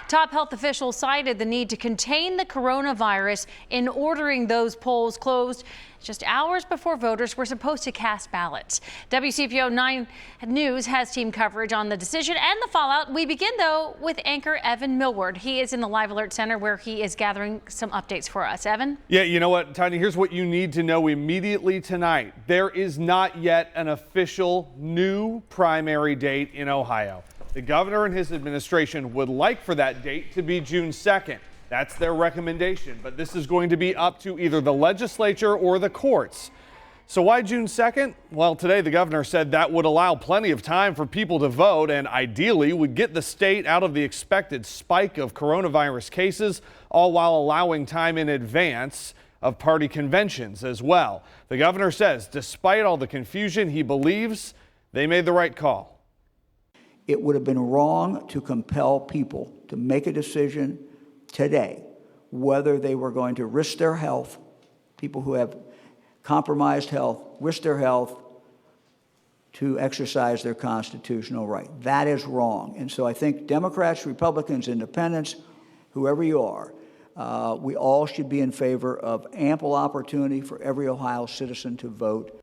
Top health officials cited the need to contain the coronavirus in ordering those polls closed just hours before voters were supposed to cast ballots. WCPO 9 News has team coverage on the decision and the fallout. We begin, though, with anchor Evan MILLWARD. He is in the Live Alert Center where he is gathering some updates for us. Evan? Yeah, you know what, Tanya, here's what you need to know immediately tonight. There is not yet an official new primary date in Ohio. The governor and his administration would like for that date to be June 2nd. That's their recommendation, but this is going to be up to either the legislature or the courts. So why June 2nd? Well, today the governor said that would allow plenty of time for people to vote and ideally would get the state out of the expected spike of coronavirus cases, all while allowing time in advance of party conventions as well. The governor says despite all the confusion, he believes they made the right call. It would have been wrong to compel people to make a decision today whether they were going to risk their health, people who have compromised health, risk their health to exercise their constitutional right. That is wrong. And so I think Democrats, Republicans, Independents, whoever you are, we all should be in favor of ample opportunity for every Ohio citizen to vote.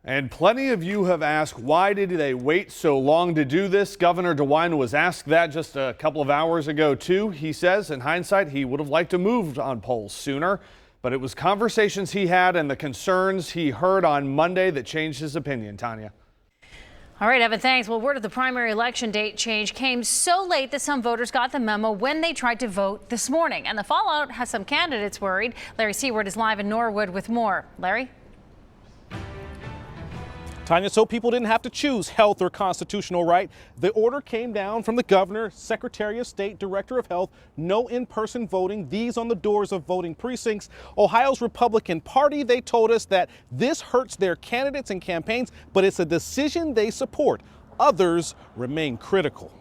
And plenty of you have asked, why did they wait so long to do this? Governor DeWine was asked that just a couple of hours ago, too. He says, in hindsight, he would have liked to move on polls sooner, but it was conversations he had and the concerns he heard on Monday that changed his opinion. Tanya. All right, Evan, thanks. Well, word of the primary election date change came so late that some voters got the memo when they tried to vote this morning. And the fallout has some candidates worried. Larry SEWARD is live in Norwood with more. Larry? Tanya, so people didn't have to choose health or constitutional right. The order came down from the governor, Secretary of State, Director of Health, no in-person voting, these on the doors of voting precincts. Ohio's Republican Party, they told us that this hurts their candidates and campaigns, but it's a decision they support. Others remain critical.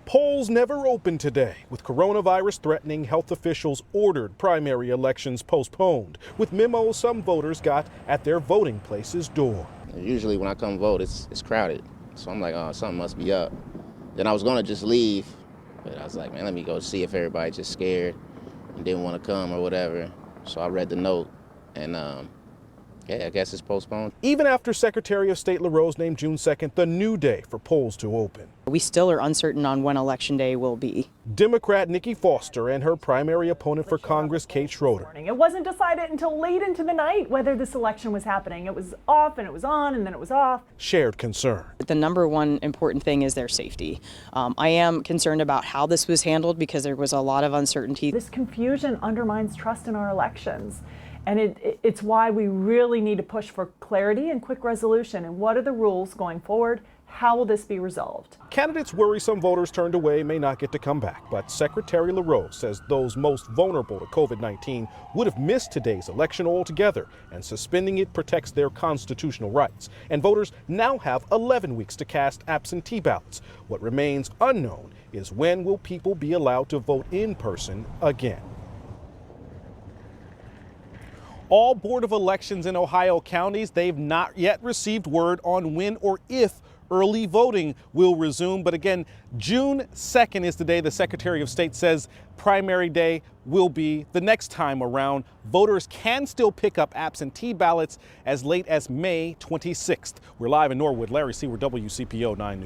Polls never opened today. With coronavirus threatening, health officials ordered primary elections postponed, with memos some voters got at their voting place's door. Usually when I come vote, it's crowded. So I'm like, oh, something must be up. Then I was going to just leave, but I was like, man, let me go see if everybody's just scared and didn't want to come or whatever. So I read the note, and yeah, I guess it's postponed. Even after Secretary of State LaRose named June 2nd the new day for polls to open. We still are uncertain on when Election Day will be. Democrat NIKKI Foster and her primary opponent for Congress, Kate Schroeder. It wasn't decided until late into the night whether this election was happening. It was off and it was on and then it was off. Shared concern. The number one important thing is their safety. I am concerned about how this was handled because there was a lot of uncertainty. This confusion undermines trust in our elections. And it's why we really need to push for clarity and quick resolution. And what are the rules going forward? How will this be resolved? Candidates worry some voters turned away may not get to come back. But Secretary LaRose says those most vulnerable to COVID-19 would have missed today's election altogether, and suspending it protects their constitutional rights. And voters now have 11 weeks to cast absentee ballots. What remains unknown is when will people be allowed to vote in person again. All Board of Elections in Ohio counties, they've not yet received word on when or if early voting will resume. But again, June 2nd is the day the Secretary of State says primary day will be the next time around. Voters can still pick up absentee ballots as late as May 26th. We're live in Norwood. Larry SEWARD, WCPO 9 News.